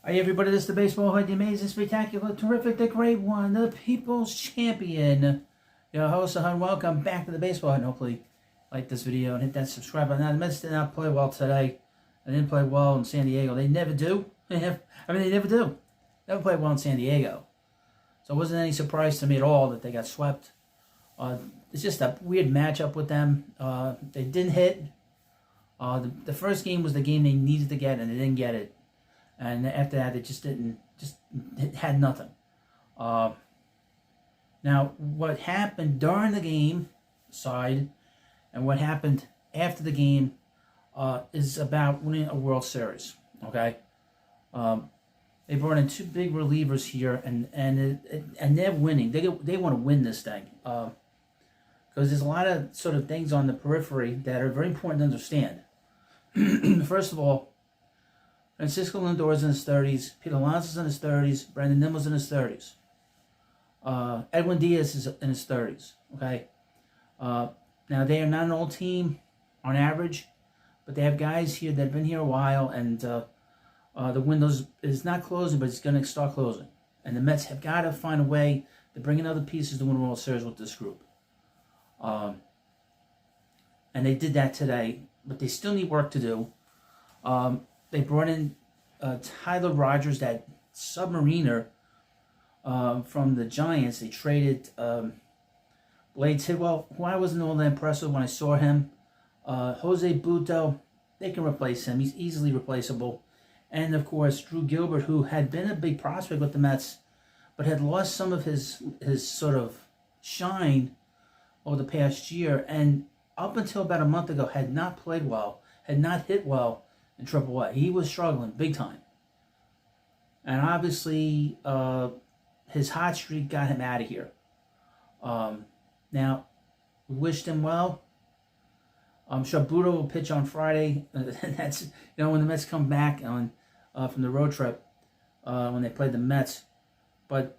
Hey everybody, this is the Baseball Hood, the amazing, spectacular, terrific, the great one, the people's champion. Your host, and welcome back to the Baseball Hood. Hopefully like this video and hit that subscribe button. Now, the Mets did not play well today. They didn't play well in San Diego. They never do. They never do. Never play well in San Diego. So it wasn't any surprise to me at all that they got swept. It's just a weird matchup with them. They didn't hit. The first game was the game they needed to get, and they didn't get it. And after that, it had nothing. Now, what happened during the game side and what happened after the game is about winning a World Series. Okay, they brought in two big relievers here, and they're winning. They want to win this thing because there's a lot of sort of things on the periphery that are very important to understand. First of all, Francisco Lindor's in his 30s. Pete Alonso's in his 30s. Brandon Nimmo's in his 30s. Edwin Diaz is in his 30s. Okay. Now, they are not an old team on average, but they have guys here that have been here a while, and the window is not closing, but it's going to start closing. And the Mets have got to find a way to bring in other pieces to win a World Series with this group. And they did that today, but they still need work to do. They brought in Tyler Rogers, that submariner from the Giants. They traded Blade Tidwell, who I wasn't all that impressive when I saw him. Jose Butto, they can replace him. He's easily replaceable. And, of course, Drew Gilbert, who had been a big prospect with the Mets, but had lost some of his sort of shine over the past year. And up until about a month ago, had not played well, had not hit well in AAA. He was struggling big time. And obviously, his hot streak got him out of here. Now, we wished him well. I'm sure Budo will pitch on Friday. That's, when the Mets come back on from the road trip, when they played the Mets. But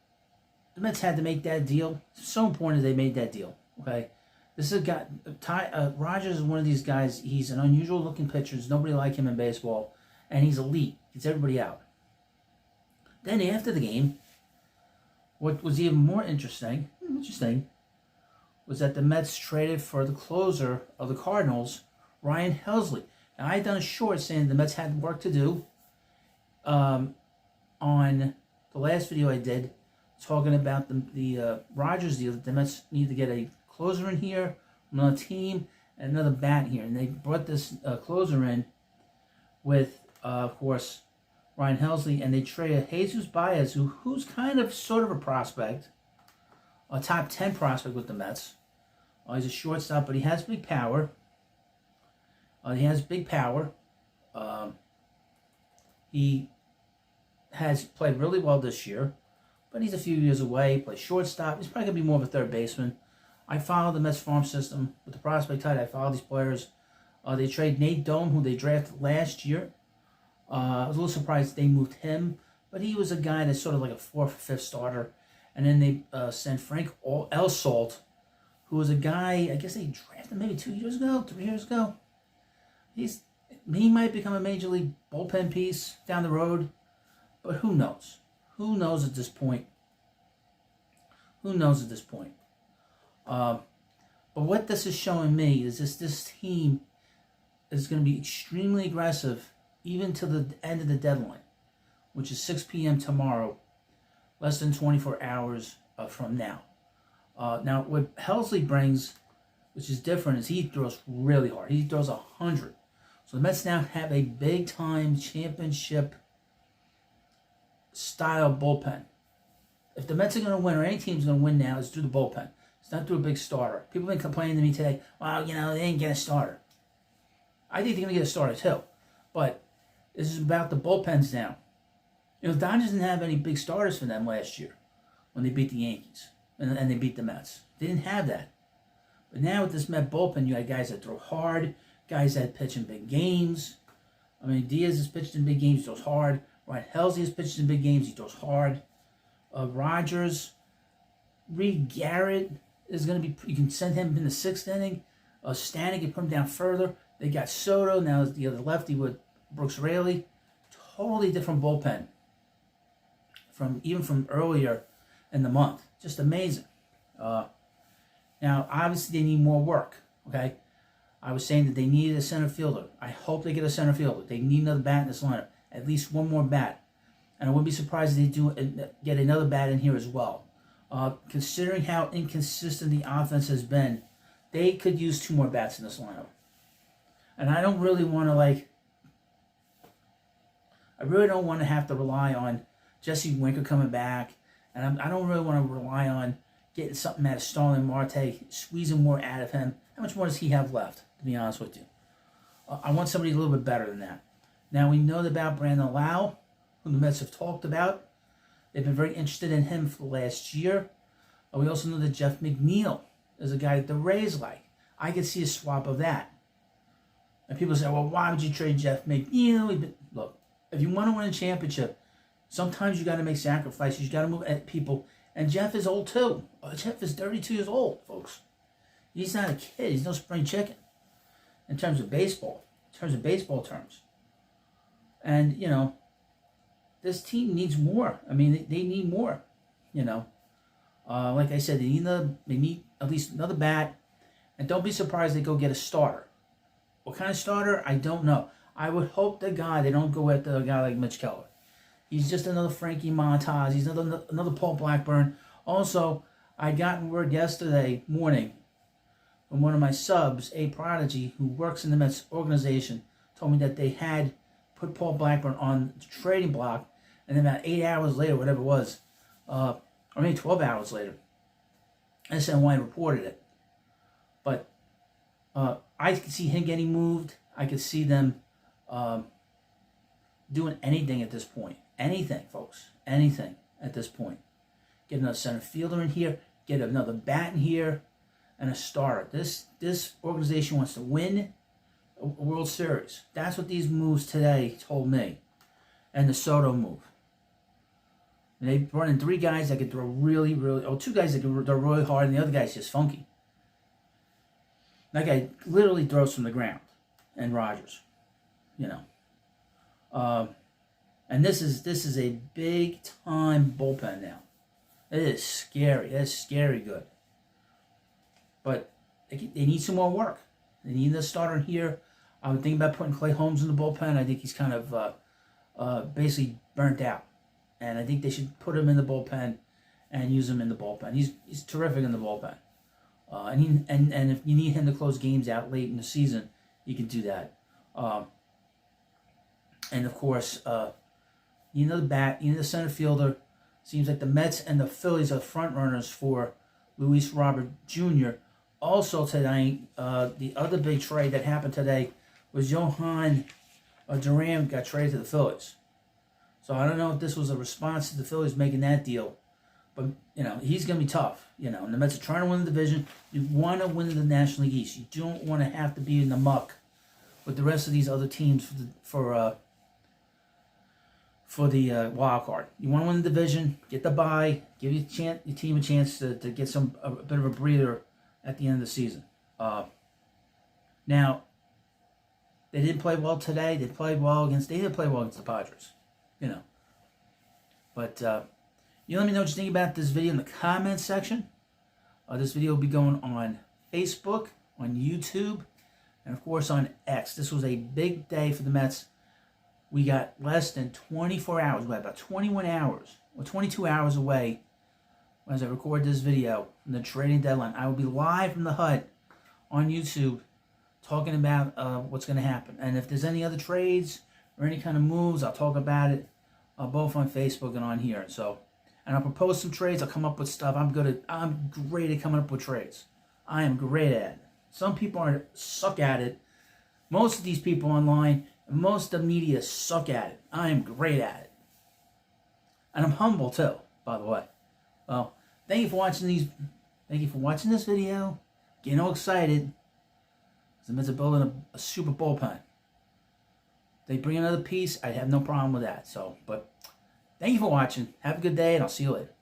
the Mets had to make that deal. It's so important that they made that deal. Okay. This is a guy, Rogers is one of these guys. He's an unusual looking pitcher. There's nobody like him in baseball. And he's elite. Gets everybody out. Then after the game, what was even more interesting was that the Mets traded for the closer of the Cardinals, Ryan Helsley. Now, I had done a short saying the Mets had work to do on the last video I did, talking about the Rogers deal, that the Mets need to get a closer in here, another team, and another bat here. And they brought this closer in with, of course, Ryan Helsley, and they traded Jesus Baez, who's kind of sort of a prospect, a top 10 prospect with the Mets. He's a shortstop, but he has big power. He has played really well this year, but he's a few years away. He plays shortstop. He's probably going to be more of a third baseman. I follow the Mets farm system with the prospect side. I follow these players. They trade Nate Dome, who they drafted last year. I was a little surprised they moved him, but he was a guy that's sort of like a 4th or 5th starter. And then they sent Frank Elsalt, who was a guy, I guess they drafted maybe 3 years ago. He might become a major league bullpen piece down the road, but who knows? Who knows at this point? But what this is showing me is this team is going to be extremely aggressive even to the end of the deadline, which is 6 p.m. tomorrow, less than 24 hours from now. Now, what Helsley brings, which is different, is he throws really hard. He throws 100. So the Mets now have a big-time championship style bullpen. If the Mets are going to win, or any team's going to win now, it's through the bullpen. It's not through a big starter. People have been complaining to me today, well, they didn't get a starter. I think they're going to get a starter too. But this is about the bullpens now. The Dodgers didn't have any big starters for them last year when they beat the Yankees and they beat the Mets. They didn't have that. But now with this Met bullpen, you got guys that throw hard, guys that pitch in big games. Diaz has pitched in big games, he throws hard. Ryan Helsley has pitched in big games, he throws hard. Rogers, Reed Garrett is going to be, you can send him in the 6th inning. Stanek, you put him down further. They got Soto, now the other lefty with Brooks Raley. Totally different bullpen from even from earlier in the month. Just amazing. Now, obviously, they need more work. Okay, I was saying that they needed a center fielder. I hope they get a center fielder. They need another bat in this lineup. At least one more bat. And I wouldn't be surprised if they do get another bat in here as well. Considering how inconsistent the offense has been, they could use 2 more bats in this lineup. And I don't really want to I really don't want to have to rely on Jesse Winker coming back. And I don't really want to rely on getting something out of Starling Marte, squeezing more out of him. How much more does he have left, to be honest with you? I want somebody a little bit better than that. Now, we know about Brandon Lau, who the Mets have talked about. They've been very interested in him for the last year. We also know that Jeff McNeil is a guy that the Rays like. I could see a swap of that. And people say, well, why would you trade Jeff McNeil? Look, if you want to win a championship, sometimes you got to make sacrifices. You got to move at people. And Jeff is old too. Jeff is 32 years old, folks. He's not a kid. He's no spring chicken in terms of baseball. In terms of baseball terms. And, you know, this team needs more. I mean, they need more, you know. Like I said, they need at least another bat. And don't be surprised they go get a starter. What kind of starter? I don't know. I would hope to God they don't go at a guy like Mitch Keller. He's just another Frankie Montas. He's another Paul Blackburn. Also, I got word yesterday morning from one of my subs, a prodigy who works in the Mets organization, told me that they had put Paul Blackburn on the trading block, and then about 8 hours later, whatever it was, or maybe 12 hours later, SNY reported it. But I could see him getting moved. I could see them doing anything at this point. Anything, folks. Anything at this point. Get another center fielder in here. Get another bat in here. And a starter. This organization wants to win a World Series. That's what these moves today told me. And the Soto move. And they brought in 3 guys that could throw really, 2 guys that can throw really hard, and the other guy's just funky. That guy literally throws from the ground. And Rogers. You know. And this is a big time bullpen now. It is scary. It is scary good. But they need some more work. They need a starter in here. I would think about putting Clay Holmes in the bullpen. I think he's kind of basically burnt out. And I think they should put him in the bullpen and use him in the bullpen. He's terrific in the bullpen. And if you need him to close games out late in the season, you can do that. And of course, you know the bat, you know the center fielder. Seems like the Mets and the Phillies are front runners for Luis Robert Jr. Also tonight, the other big trade that happened today was Johan Duran got traded to the Phillies. So I don't know if this was a response to the Phillies making that deal. But, you know, he's going to be tough. You know, and the Mets are trying to win the division. You want to win the National League East. You don't want to have to be in the muck with the rest of these other teams for the wild card. You want to win the division, get the bye, give your team a chance to get a bit of a breather at the end of the season. Now, they didn't play well today. They didn't play well against the Padres. You know. But you let me know what you think about this video in the comments section. This video will be going on Facebook, on YouTube, and of course on X. This was a big day for the Mets. We got less than 24 hours. We got about 21 hours, or 22 hours away as I record this video from the trading deadline. I will be live from the hut on YouTube talking about what's going to happen. And if there's any other trades or any kind of moves, I'll talk about it both on Facebook and on here. So, and I'll propose some trades. I'll come up with stuff. I'm great at coming up with trades. I am great at it. Some people suck at it. Most of these people online, most of the media suck at it. I am great at it. And I'm humble too, by the way. Well, thank you for watching this video. Getting all excited. The Mets are building a super bullpen. They bring another piece, I have no problem with that. So, but thank you for watching. Have a good day, and I'll see you later.